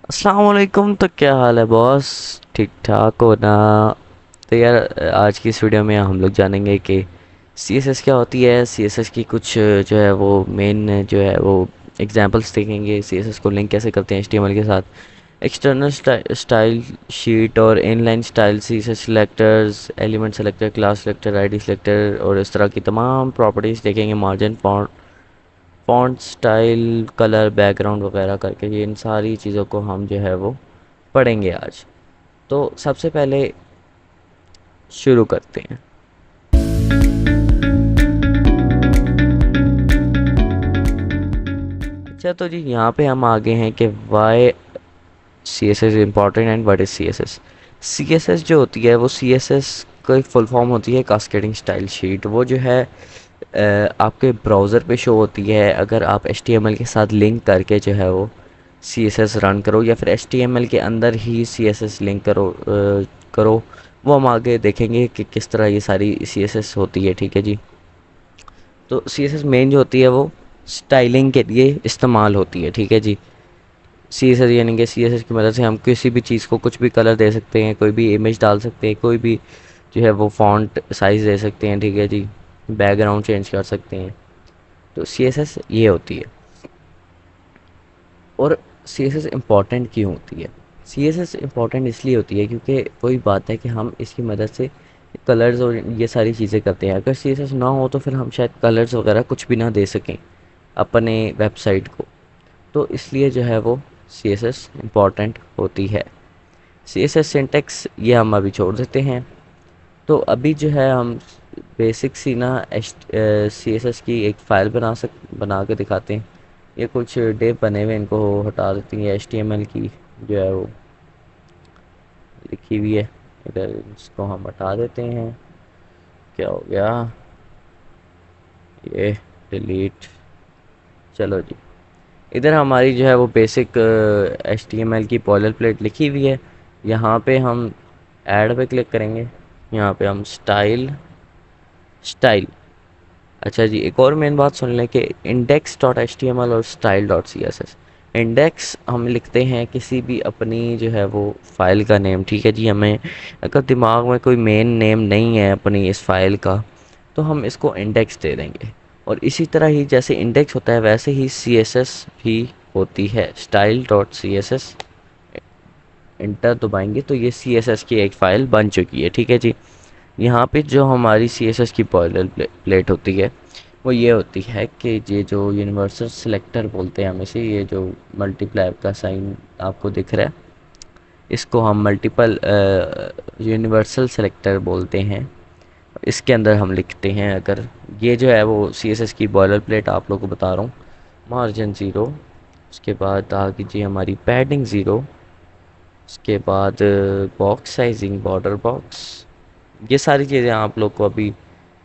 अस्सलाम वालेकुम। तो क्या हाल है बॉस? ठीक ठाक हो ना? तो यार, आज की इस वीडियो में हम लोग जानेंगे कि सीएसएस क्या होती है। सीएसएस की कुछ जो है वो मेन जो है वो एग्जांपल्स देखेंगे। सीएसएस को लिंक कैसे करते हैं एचटीएमएल के साथ। एक्सटर्नल स्टाइल शीट और inline style, CSS selectors, element selector, class selector, ID selector और इस तरह की तमाम प्रॉपर्टीज़ देखेंगे। Margin, font style, colour, background वगैरह करके ये इन सारी चीज़ों को हम जो है वो पढ़ेंगे आज। तो सबसे पहले शुरू करते हैं। अच्छा, तो जी यहाँ पे हम आगे हैं कि why C S S important and what is C S S. C S S जो होती है वो सी एस एस का एक फुल फॉर्म होती है कास्केडिंग स्टाइल शीट। वो जो है आपके ब्राउज़र पे शो होती है अगर आप एच टी एम एल के साथ लिंक करके जो है वो सी एस एस रन करो, या फिर एच टी एम एल के अंदर ही सी एस एस लिंक करो। वो हम आगे देखेंगे कि किस तरह ये सारी सी एस एस होती है। ठीक है जी। तो सी एस एस मेन जो होती है वो स्टाइलिंग के लिए इस्तेमाल होती है। ठीक है जी। सी एस एस यानी कि सी एस एस की मदद से हम किसी भी चीज़ को कुछ भी कलर दे सकते हैं, कोई भी इमेज डाल सकते हैं, कोई भी जो है वो फॉन्ट साइज़ दे सकते हैं। ठीक है जी। बैकग्राउंड चेंज कर सकते हैं। तो सी एस एस ये होती है। और सी एस एस इम्पॉर्टेंट क्यों होती है? सी एस एस इम्पॉर्टेंट इसलिए होती है क्योंकि वही बात है कि हम इसकी मदद से कलर्स और ये सारी चीज़ें करते हैं। अगर सी एस एस ना हो तो फिर हम शायद कलर्स वगैरह कुछ भी ना दे सकें अपने वेबसाइट को। तो इसलिए जो है वो सी एस एस इम्पॉर्टेंट होती है। सी एस एस सिंटेक्स ये हम अभी छोड़ देते हैं। तो अभी जो है हम बेसिक सी ना सी एस एस की एक फ़ाइल बना के दिखाते हैं। ये कुछ डेव बने हुए, इनको हटा देते हैं। एच टी एम एल की जो है वो लिखी हुई है, इधर इसको हम हटा देते हैं। क्या हो गया ये? डिलीट। चलो जी। इधर हमारी जो है वो basic H T M L की बॉयलर प्लेट लिखी हुई है। यहाँ पे हम ऐड पे क्लिक करेंगे। यहाँ पे हम स्टाइल। अच्छा जी, एक और मेन बात सुन लें कि index dot H T M L और style dot C S S. Index हम लिखते हैं किसी भी अपनी जो है वो फाइल का नेम। ठीक है जी। हमें अगर दिमाग में कोई मेन नेम नहीं है अपनी इस फाइल का तो हम इसको इंडेक्स दे देंगे। और इसी तरह ही जैसे इंडेक्स होता है वैसे ही सी एस एस भी होती है। Style dot C S S enter दबाएंगे तो ये सी एस एस की एक फ़ाइल बन चुकी है। ठीक है जी। यहाँ पे जो हमारी सी एस एस की बॉयलर प्लेट होती है वो ये होती है कि ये जो यूनिवर्सल सिलेक्टर बोलते हैं हम इसे, ये जो मल्टीप्लाई का साइन आपको दिख रहा है इसको हम मल्टीपल यूनिवर्सल सेलेक्टर बोलते हैं। इसके अंदर हम लिखते हैं, अगर ये जो है वो सी एस एस की बॉयलर प्लेट आप लोगों को बता रहा हूँ। मार्जिन ज़ीरो, उसके बाद आ कीजिए हमारी पैडिंग ज़ीरो, उसके बाद बॉक्स साइजिंग, बॉर्डर बॉक्स। ये सारी चीज़ें आप लोग को अभी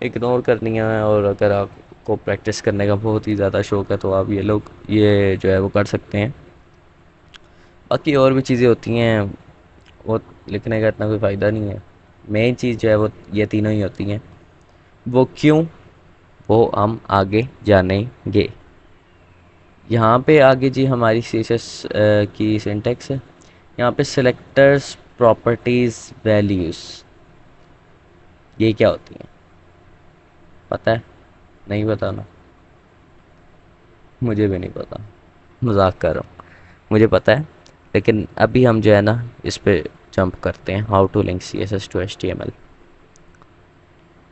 इग्नोर करनी है। और अगर आपको प्रैक्टिस करने का बहुत ही ज़्यादा शौक है तो आप ये जो है वो कर सकते हैं। बाकी और भी चीज़ें होती हैं, वो लिखने का इतना कोई फ़ायदा नहीं है। मेन चीज़ जो है वो ये तीनों ही होती हैं। वो क्यों, वो हम आगे जानेंगे। यहाँ पे आगे जी हमारी सी एस एस की सिंटेक्स है। यहाँ पे सिलेक्टर्स, प्रॉपर्टीज़, वैल्यूज़, ये क्या होती हैं पता है? नहीं पता ना? मुझे भी नहीं पता, मजाक कर रहा हूँ। मुझे पता है, लेकिन अभी हम जो है ना इस पे जंप करते हैं। How to link C S S to H T M L.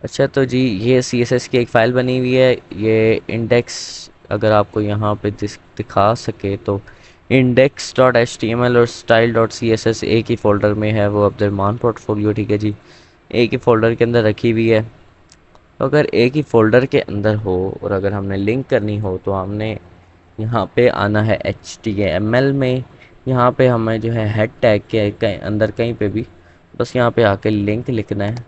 अच्छा, तो जी ये सी एस एस की एक फ़ाइल बनी हुई है। ये इंडेक्स अगर आपको यहाँ पे दिखा सके तो index dot H T M L और style dot C S S एक ही फ़ोल्डर में है, वो अब्दुलरमान पोर्टफोलियो। ठीक है जी। एक ही फ़ोल्डर के अंदर रखी हुई है। तो अगर एक ही फ़ोल्डर के अंदर हो और अगर हमने लिंक करनी हो तो हमने यहाँ पे आना है एच टी एम एल में। यहाँ पे हमें जो है हेड टैग के अंदर कहीं पे भी बस यहाँ पे आके लिंक लिखना है।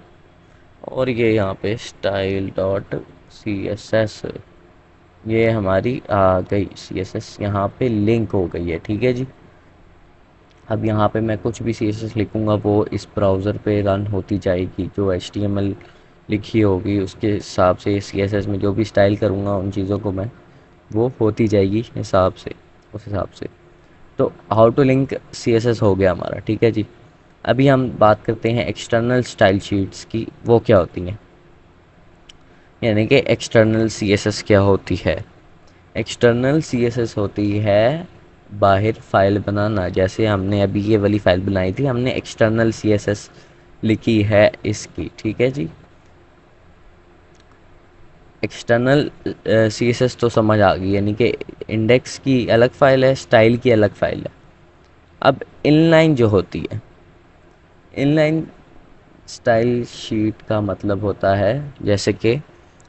और ये यहाँ पे style dot C S S, ये हमारी आ गई सी एस एस, यहाँ पे लिंक हो गई है। ठीक है जी। अब यहाँ पे मैं कुछ भी सी एस एस लिखूँगा वो इस ब्राउज़र पे रन होती जाएगी। जो एच टी एम एल लिखी होगी उसके हिसाब से सी एस एस में जो भी स्टाइल करूँगा उन चीज़ों को मैं, वो होती जाएगी हिसाब से, उस हिसाब से। तो हाउ टू लिंक CSS हो गया हमारा, ठीक है जी। अभी हम बात करते हैं एक्सटर्नल स्टाइल शीट्स की, वो क्या होती हैं, यानी कि एक्सटर्नल CSS क्या होती है। एक्सटर्नल CSS होती है बाहर फाइल बनाना। जैसे हमने अभी ये वाली फाइल बनाई थी, हमने एक्सटर्नल CSS लिखी है इसकी, ठीक है जी। एक्सटर्नल CSS तो समझ आ गई, यानी कि इंडेक्स की अलग फाइल है, स्टाइल की अलग फाइल है। अब इनलाइन जो होती है, इनलाइन स्टाइल शीट का मतलब होता है, जैसे कि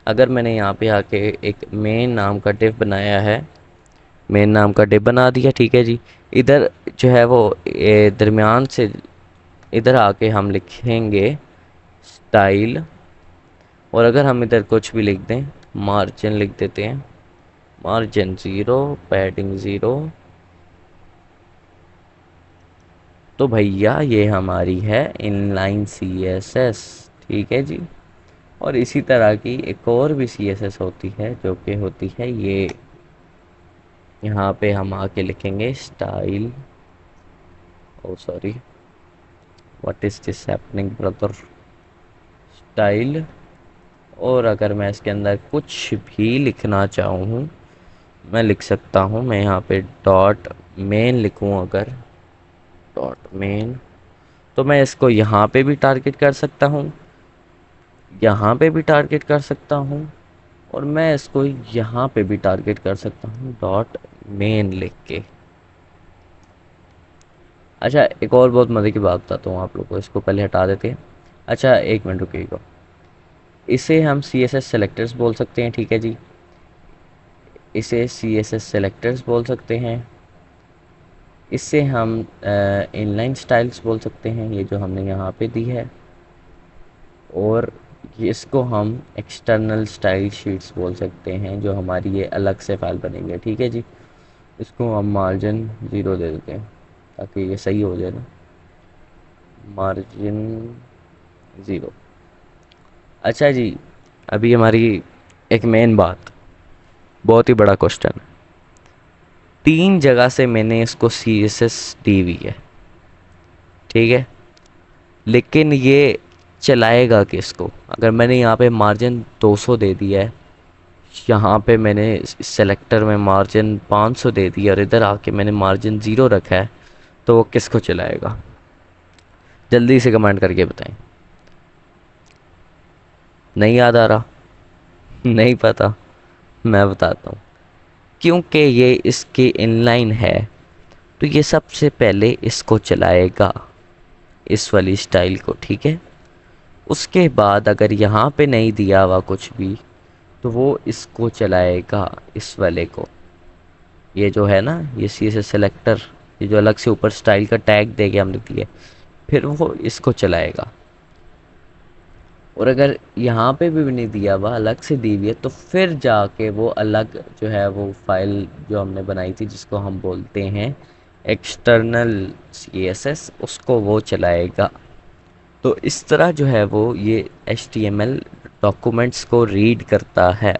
अगर मैंने यहाँ पे आके एक मेन नाम का डिव बनाया है, मेन नाम का डिव बना दिया, ठीक है जी। इधर जो है वो दरमियान से इधर आके हम लिखेंगे स्टाइल, और अगर हम इधर कुछ भी लिख दें, मार्जिन लिख देते हैं, मार्जिन 0, पैडिंग 0, तो भैया ये हमारी है इनलाइन CSS, ठीक है जी। और इसी तरह की एक और भी CSS होती है, जो कि होती है ये, यहाँ पे हम आके लिखेंगे style, oh sorry, what is this happening brother, style. और अगर मैं इसके अंदर कुछ भी लिखना चाहूँ, मैं लिख सकता हूँ, मैं यहाँ पे डॉट मेन लिखूँ, अगर डॉट मेन, तो मैं इसको यहाँ पे भी टारगेट कर सकता हूँ, यहाँ पे भी टारगेट कर सकता हूँ, और मैं इसको यहाँ पे भी टारगेट कर सकता हूँ डॉट मेन लिख के। अच्छा, एक और बहुत मज़े की बात बताता हूँ आप लोग को, इसको पहले हटा देते हैं। अच्छा, एक मिनट रुकिएगा। इसे हम CSS सेलेक्टर्स बोल सकते हैं, ठीक है जी। इसे CSS सेलेक्टर्स बोल सकते हैं। इससे हम इनलाइन स्टाइल्स बोल सकते हैं, ये जो हमने यहाँ पे दी है। और इसको हम एक्सटर्नल स्टाइल शीट्स बोल सकते हैं, जो हमारी ये अलग से फाइल बनेंगे, ठीक है जी। इसको हम मार्जिन 0 दे देते हैं, ताकि ये सही हो जाए ना, मार्जिन 0। अच्छा जी, अभी हमारी एक मेन बात, बहुत ही बड़ा क्वेश्चन, 3 जगह से मैंने इसको CSS दी हुई है, ठीक है, लेकिन ये चलाएगा किसको। अगर मैंने यहाँ पे मार्जिन 200 दे दिया है, यहाँ पे मैंने सेलेक्टर में मार्जिन 500 दे दिया, और इधर आके मैंने मार्जिन 0 रखा है, तो वो किसको चलाएगा, जल्दी से कमेंट करके बताएं। नहीं याद आ रहा, नहीं पता, मैं बताता हूँ। क्योंकि ये इसके इनलाइन है, तो ये सबसे पहले इसको चलाएगा, इस वाली स्टाइल को, ठीक है। उसके बाद अगर यहाँ पे नहीं दिया हुआ कुछ भी, तो वो इसको चलाएगा, इस वाले को, ये जो है ना, ये CSS सेलेक्टर, ये जो अलग से ऊपर स्टाइल का टैग दे के हमने दिया, फिर वो इसको चलाएगा। और अगर यहाँ पे भी नहीं दिया हुआ, अलग से दी हुई है, तो फिर जाके वो अलग जो है वो फाइल जो हमने बनाई थी, जिसको हम बोलते हैं एक्सटर्नल CSS, उसको वो चलाएगा। तो इस तरह जो है वो ये HTML डॉक्यूमेंट्स को रीड करता है।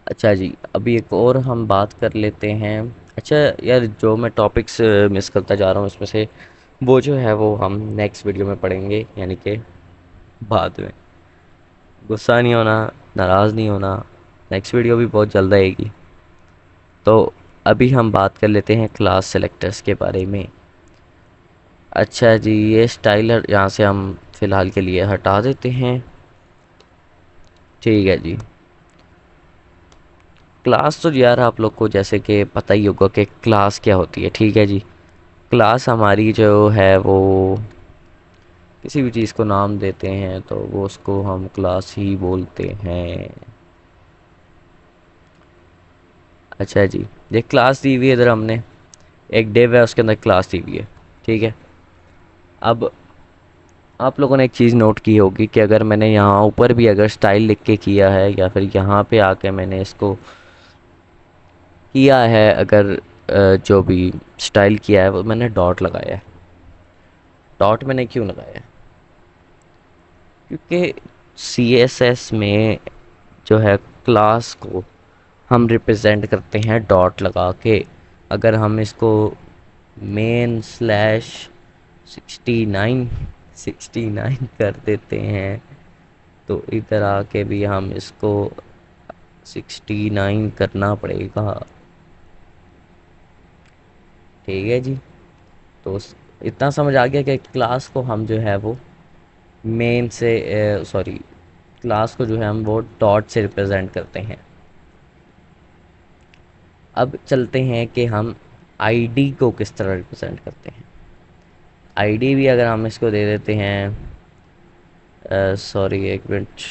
अच्छा जी, अभी एक और हम बात कर लेते हैं। अच्छा यार, जो मैं टॉपिक्स मिस करता जा रहा हूँ इसमें से, वो जो है वो हम नेक्स्ट वीडियो में पढ़ेंगे, यानी कि बाद में। गुस्सा नहीं होना, नाराज़ नहीं होना, नेक्स्ट वीडियो भी बहुत जल्द आएगी। तो अभी हम बात कर लेते हैं क्लास सेलेक्टर्स के बारे में। अच्छा जी, ये स्टाइलर यहाँ से हम फ़िलहाल के लिए हटा देते हैं, ठीक है जी। क्लास तो यार आप लोग को जैसे कि पता ही होगा कि क्लास क्या होती है, ठीक है जी। क्लास हमारी जो है वो किसी भी चीज़ को नाम देते हैं, तो वो उसको हम क्लास ही बोलते हैं। अच्छा जी, ये क्लास दी हुई है इधर हमने, एक डिव है उसके अंदर क्लास दी हुई है, ठीक है। अब आप लोगों ने एक चीज़ नोट की होगी कि अगर मैंने यहाँ ऊपर भी अगर स्टाइल लिख के किया है, या फिर यहाँ पे आके मैंने इसको किया है, अगर जो भी स्टाइल किया है वो मैंने डॉट लगाया है। डॉट मैंने क्यों लगाया है, क्योंकि CSS में जो है क्लास को हम रिप्रेजेंट करते हैं डॉट लगा के। अगर हम इसको मेन स्लैश 69 कर देते हैं तो इधर आके भी हम इसको 69 करना पड़ेगा। ठीक है जी। तो इतना समझ आ गया कि क्लास को हम जो है वो मेन से सॉरी, क्लास को जो है हम वो डॉट से रिप्रेजेंट करते हैं। अब चलते हैं कि हम आईडी को किस तरह रिप्रेजेंट करते हैं। आईडी भी अगर हम इसको दे देते हैं, सॉरी एक मिनट,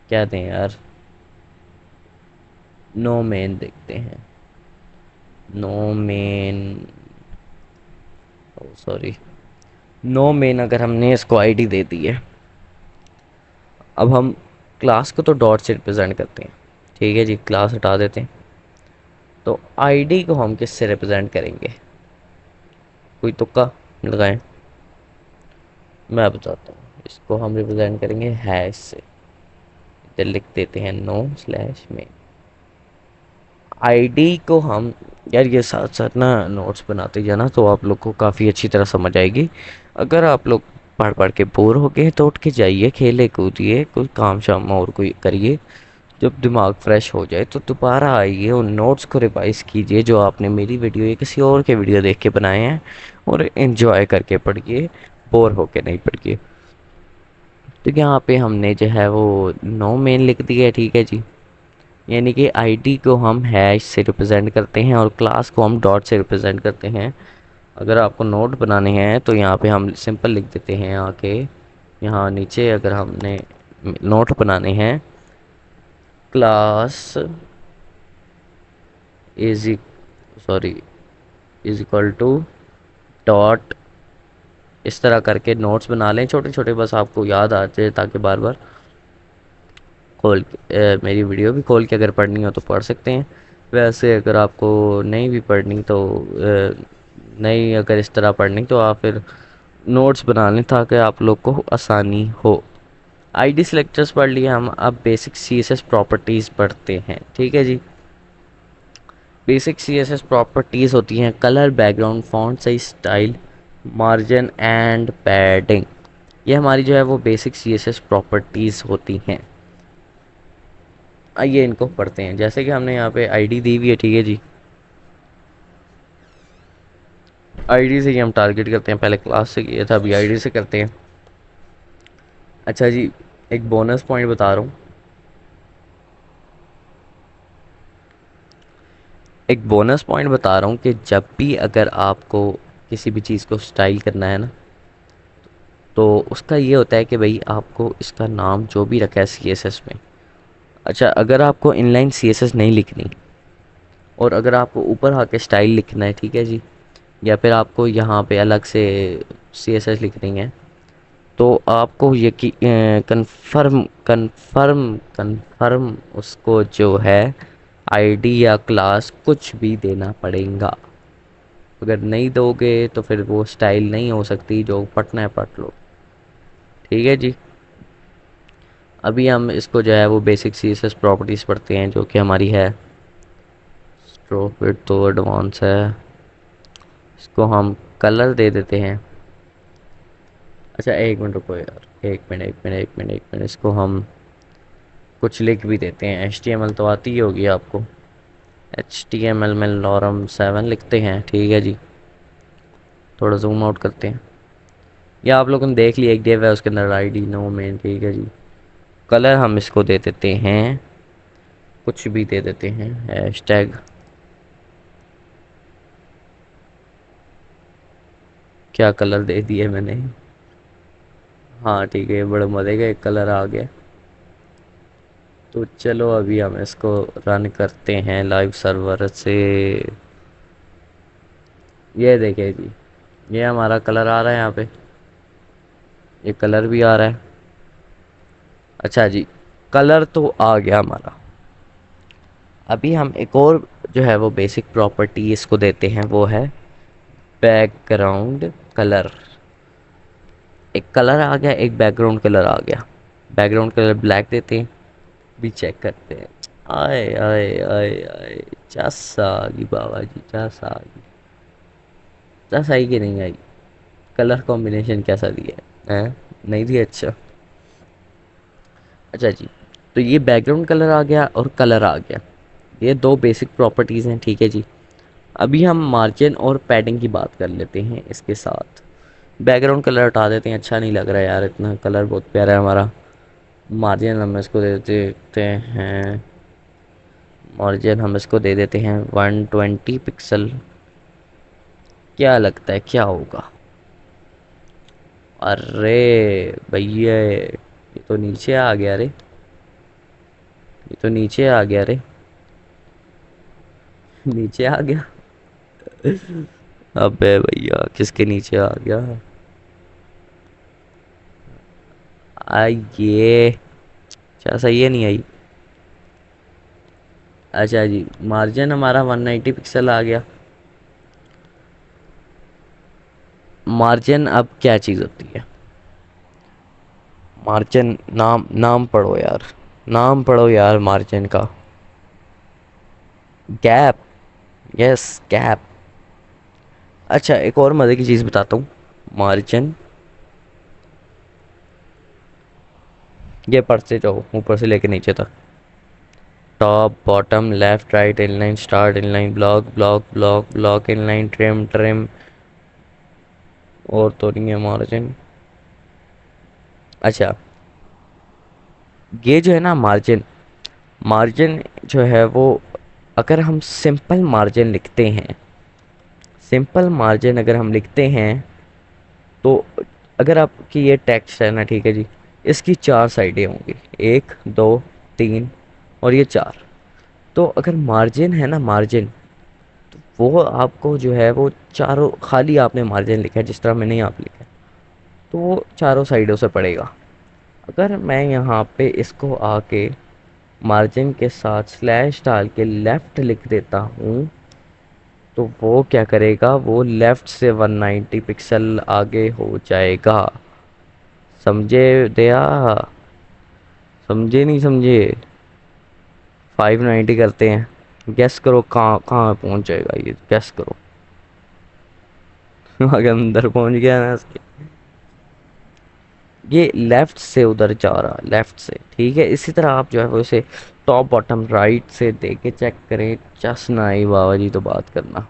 क्या दें यार, नो मेन देखते हैं। No man, sorry, no man अगर हमने इसको आईडी दे दी है। अब हम क्लास को तो डॉट से रिप्रेजेंट करते हैं, ठीक है जी, क्लास हटा देते हैं। तो आईडी को हम किससे रिप्रेजेंट करेंगे, कोई तुक्का लगाएं। मैं बताता हूँ, इसको हम रिप्रेजेंट करेंगे हैश से। इधर लिख देते हैं नो स्लैश में। आईडी को हम, यार ये साथ साथ ना नोट्स बनाते जाना तो आप लोग को काफ़ी अच्छी तरह समझ आएगी। अगर आप लोग पढ़ पढ़ के बोर हो गए तो उठ के जाइए, खेले कूदिए, कोई काम शाम और कोई करिए। जब दिमाग फ्रेश हो जाए तो दोबारा आइए, उन नोट्स को रिवाइज कीजिए जो आपने मेरी वीडियो या किसी और के वीडियो देख के बनाए हैं, और एंजॉय करके पढ़िए, बोर होके नहीं पढ़िए। तो यहाँ पे हमने जो है वो नो मेन लिख दिया है, ठीक है जी। यानी कि आईडी को हम हैश से रिप्रेजेंट करते हैं और क्लास को हम डॉट से रिप्रेजेंट करते हैं। अगर आपको नोट बनाने हैं तो यहाँ पे हम सिंपल लिख देते हैं आके, यहाँ नीचे अगर हमने नोट बनाने हैं, class is sorry is equal to dot, इस तरह करके नोट्स बना लें छोटे छोटे, बस आपको याद आ जाए, ताकि बार बार खोल के मेरी वीडियो भी खोल के अगर पढ़नी हो तो पढ़ सकते हैं। वैसे अगर आपको नहीं भी पढ़नी तो नहीं, अगर इस तरह पढ़नी तो आप फिर नोट्स बना लें ताकि आप लोग को आसानी हो। आईडी सेलेक्टर्स पढ़ लिए हम, अब बेसिक सीएसएस प्रॉपर्टीज़ पढ़ते हैं, ठीक है जी। बेसिक सीएसएस प्रॉपर्टीज़ होती हैं colour, background, font size, style, margin and padding. ये हमारी जो है वो बेसिक सीएसएस प्रॉपर्टीज़ होती हैं। आइए इनको पढ़ते हैं। जैसे कि हमने यहाँ पे आईडी दी हुई है, ठीक है जी। आईडी से ही हम टारगेट करते हैं, पहले क्लास से किया था, अभी आईडी से करते हैं। अच्छा जी, एक बोनस पॉइंट बता रहा हूँ, एक बोनस पॉइंट बता रहा हूँ कि जब भी अगर आपको किसी भी चीज़ को स्टाइल करना है ना, तो उसका ये होता है कि भाई आपको इसका नाम जो भी रखा है सीएसएस में, अच्छा अगर आपको इनलाइन सीएसएस नहीं लिखनी और अगर आपको ऊपर आके स्टाइल लिखना है, ठीक है जी, या फिर आपको यहाँ पे अलग से सीएसएस लिखनी है, तो आपको ये कि कंफर्म कंफर्म कंफर्म उसको जो है आईडी या क्लास कुछ भी देना पड़ेगा। अगर नहीं दोगे तो फिर वो स्टाइल नहीं हो सकती, जो पढ़ना है पढ़ लो, ठीक है जी। अभी हम इसको जो है वो बेसिक सीएसएस प्रॉपर्टीज़ पढ़ते हैं, जो कि हमारी है स्ट्रोक विड्थ तो एडवांस है। इसको हम कलर दे देते हैं। अच्छा एक मिनट रुको यार, एक मिनट, इसको हम कुछ लिख भी देते हैं। HTML तो आती ही होगी आपको, HTML में लॉरम 7 लिखते हैं, ठीक है जी। थोड़ा जूम आउट करते हैं, या आप लोगों ने देख लिया एक डिव है उसके अंदर आईडी नो मेन, ठीक है जी। कलर हम इसको दे देते हैं, कुछ भी दे देते हैं, हैशटैग, क्या कलर दे दिए मैंने, हाँ ठीक है, बड़े मज़े का एक कलर आ गया। तो चलो अभी हम इसको रन करते हैं लाइव सर्वर से। ये देखिए जी, ये हमारा कलर आ रहा है यहाँ पे, ये कलर भी आ रहा है। अच्छा जी, कलर तो आ गया हमारा। अभी हम एक और जो है वो बेसिक प्रॉपर्टी इसको देते हैं, वो है बैकग्राउंड कलर। एक कलर आ गया, एक बैकग्राउंड कलर आ गया। बैकग्राउंड कलर ब्लैक देते हैं, भी चेक करते हैं, आए आए आए आए, चस आ गई बाबा जी, चस आ गई। चस आई कि नहीं आई? कलर कॉम्बिनेशन कैसा दिया है? नहीं दिया? अच्छा। अच्छा जी, तो ये बैकग्राउंड कलर आ गया और कलर आ गया, ये दो बेसिक प्रॉपर्टीज़ हैं, ठीक है जी। अभी हम मार्जिन और पैडिंग की बात कर लेते हैं इसके साथ। बैकग्राउंड कलर हटा देते हैं, अच्छा नहीं लग रहा है यार, इतना कलर बहुत प्यारा है हमारा। मार्जिन हम इसको दे देते हैं, मार्जिन हम इसको दे देते हैं 120 पिक्सल। क्या लगता है क्या होगा? अरे भैया, ये तो नीचे आ गया रे, ये तो नीचे आ गया रे, नीचे आ गया। अबे भैया, किसके नीचे आ गया? ये क्या सही है? नहीं आई? अच्छा जी, मार्जिन हमारा 190 पिक्सल आ गया। मार्जिन अब क्या चीज़ होती है? मार्जिन, नाम नाम पढ़ो यार, नाम पढ़ो यार मार्जिन का। गैप। Yes, gap. अच्छा, एक और मज़े की चीज़ बताता हूँ। मार्जिन, ये पढ़ते जाओ ऊपर से लेके नीचे तक। Top, bottom, left, right, inline, start, inline, block, block, block, block, inline, trim, trim. और तो नहीं है मार्जिन। अच्छा, ये जो है ना मार्जिन, मार्जिन जो है वो, अगर हम सिंपल मार्जिन लिखते हैं, सिंपल मार्जिन अगर हम लिखते हैं, तो अगर आपकी ये टेक्स्ट है ना, ठीक है जी, इसकी चार साइडें होंगी, एक, दो, तीन और ये चार। तो अगर मार्जिन है ना, मार्जिन, वो आपको जो है वो चारों, खाली आपने मार्जिन लिखा है जिस तरह मैंने यहाँ पे लिखा है, तो वो चारों साइडों से पड़ेगा। अगर मैं यहाँ पे इसको आके मार्जिन के साथ स्लैश डाल के लेफ़्ट लिख देता हूँ, तो वो क्या करेगा, वो लेफ़्ट से 190 पिक्सल आगे हो जाएगा। समझे दया? समझे नहीं समझे? 590 करते हैं, गैस करो कहाँ कहाँ पहुँच जाएगा ये, गैस करो। अगर अंदर पहुँच गया ना इसके, ये लेफ्ट से उधर जा रहा, लेफ्ट से, ठीक है। इसी तरह आप जो है वो इसे टॉप बॉटम राइट से दे के चेक करें, चस ना आई बाबा जी तो बात करना।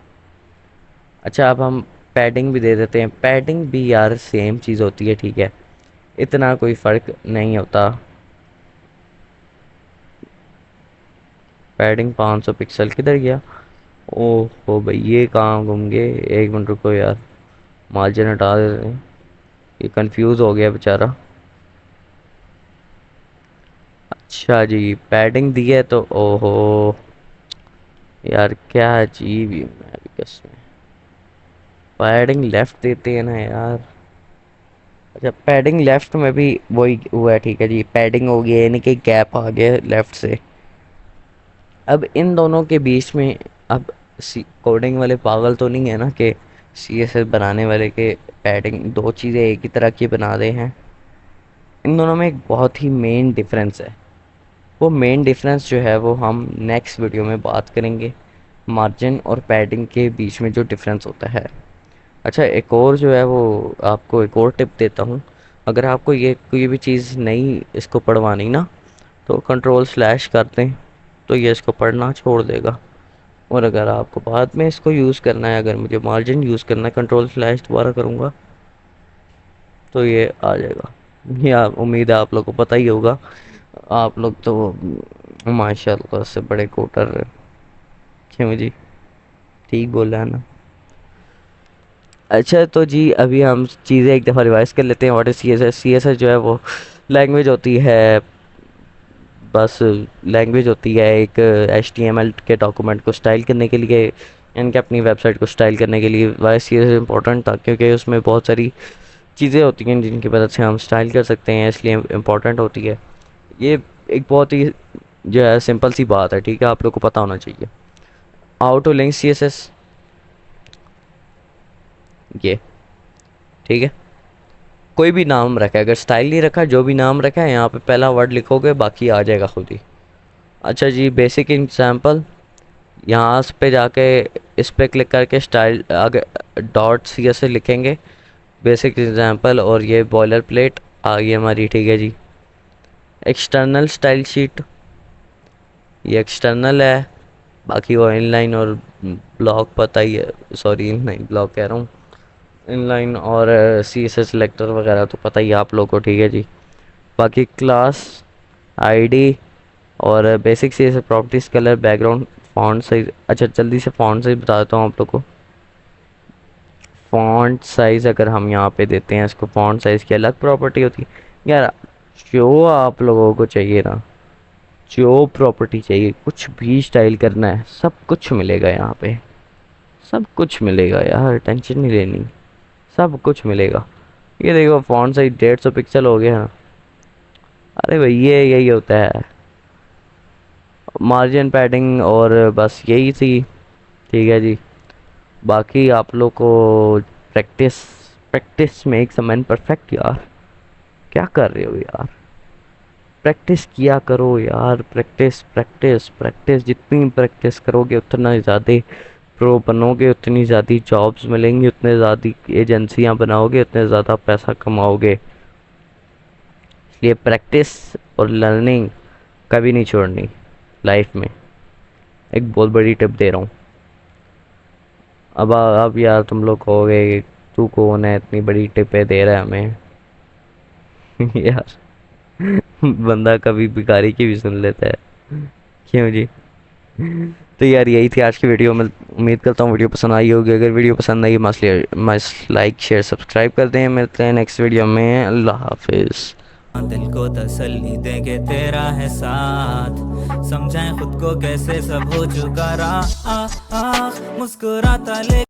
अच्छा, अब हम पैडिंग भी दे देते हैं। पैडिंग भी यार सेम चीज़ होती है, ठीक है, इतना कोई फ़र्क नहीं होता। पैडिंग 500 पिक्सल किधर गया? ओह भाई, ये कहाँ घूम गए? एक मिनट रुको यार, मार्जिन हटा देते हैं, ये कंफ्यूज हो गया बेचारा। अच्छा जी, पैडिंग दी है तो ओहो, यार क्या अजीब ही मैं भी कसम। पैडिंग लेफ्ट देते हैं ना यार। अच्छा, पैडिंग लेफ्ट में भी वही हुआ है, ठीक है जी, पैडिंग हो गया यानी कि गैप आ गया लेफ्ट से। अब इन दोनों के बीच में, अब कोडिंग वाले पागल तो नहीं है ना कि सीएसएस बनाने वाले के पैडिंग दो चीज़ें एक ही तरह की बना दे हैं। इन दोनों में एक बहुत ही मेन डिफरेंस है। वो मेन डिफरेंस जो है वो हम नेक्स्ट वीडियो में बात करेंगे, मार्जिन और पैडिंग के बीच में जो डिफरेंस होता है। अच्छा, एक और जो है वो आपको एक और टिप देता हूँ। अगर आपको ये कोई भी चीज़ नहीं इसको पढ़वानी ना, तो कंट्रोल स्लैश कर दें, तो ये इसको पढ़ना छोड़ देगा। और अगर आपको बाद में इसको यूज़ करना है, अगर मुझे मार्जिन यूज़ करना है, कंट्रोल स्लैश दोबारा करूँगा तो ये आ जाएगा। ये उम्मीद है आप लोग को पता ही होगा, आप लोग तो माशाल्लाह से बड़े कोटर। क्यों जी? ठीक बोला है ना? अच्छा तो जी, अभी हम चीज़ें एक दफ़ा रिवाइज कर लेते हैं। What is CSS? सीएसएस जो है वो लैंग्वेज होती है, बस लैंग्वेज होती है एक एचटीएमएल के डॉक्यूमेंट को स्टाइल करने के लिए, यानी कि अपनी वेबसाइट को स्टाइल करने के लिए। वाई सीएसएस इंपॉर्टेंट था क्योंकि उसमें बहुत सारी चीज़ें होती हैं जिनकी मदद से हम स्टाइल कर सकते हैं, इसलिए इम्पोर्टेंट होती है। ये एक बहुत ही जो है सिंपल सी बात है, ठीक है, आप लोग को पता होना चाहिए। हाउ टू लिंक सीएसएस, ये ठीक है। कोई भी नाम रखा है, अगर स्टाइल नहीं रखा, जो भी नाम रखा है यहाँ पे पहला वर्ड लिखोगे बाकी आ जाएगा खुद ही। अच्छा जी, बेसिक एग्जांपल, यहाँ पे जाके इस पे क्लिक करके स्टाइल अगर डॉट सी एस से लिखेंगे बेसिक एग्जांपल, और ये बॉयलर प्लेट आ गई हमारी, ठीक है जी। एक्सटर्नल स्टाइल शीट, ये एक्सटर्नल है। बाकी वो इनलाइन और ब्लॉक पता ही है, सॉरी इनलाइन ब्लॉक कह रहा हूँ, इनलाइन और सी एस एस सेलेक्टर वगैरह तो पता ही है आप लोगों को, ठीक है जी। बाकी क्लास आईडी और basic C S S properties, colour, background, font size. अच्छा जल्दी से फॉन्ट साइज बता देता हूँ आप लोग को। फॉन्ट साइज अगर हम यहाँ पे देते हैं इसको, फॉन्ट साइज की अलग प्रॉपर्टी होती है यार। जो आप लोगों को चाहिए ना, जो प्रॉपर्टी चाहिए, कुछ भी स्टाइल करना है, सब कुछ मिलेगा यहाँ पे। सब कुछ मिलेगा यार, टेंशन नहीं लेनी, सब कुछ मिलेगा। ये देखो फॉन्ट साइज 150 पिक्सल हो गया। अरे भाई ये यही होता है, मार्जिन पैडिंग, और बस यही थी, ठीक है जी। बाकी आप लोग को practice, practice makes a man perfect यार। क्या कर रहे हो यार, प्रैक्टिस किया करो यार, प्रैक्टिस प्रैक्टिस प्रैक्टिस, जितनी प्रैक्टिस करोगे उतना ज़्यादा प्रो बनोगे, उतनी ज़्यादा जॉब्स मिलेंगी, उतने ज़्यादा एजेंसियां बनाओगे, उतने ज़्यादा पैसा कमाओगे। इसलिए प्रैक्टिस और लर्निंग कभी नहीं छोड़नी लाइफ में। एक बहुत बड़ी टिप दे रहा हूँ। अब यार तुम लोग कहोगे तू कौन है इतनी बड़ी टिपें दे रहा है हमें। यार बंदा कभी भिखारी की भी सुन लेता है, क्यों जी। तो यार यही थी आज की वीडियो में, उम्मीद करता हूँ वीडियो पसंद आई होगी। अगर वीडियो पसंद I must like share subscribe कर दें। मिलते हैं नेक्स्ट वीडियो में, अल्लाह हाफिज़। दिल को तसल्ली देंगे तेरा है साथ, समझाएं खुद को कैसे सब हो चुका रहा, मुस्कुराता ले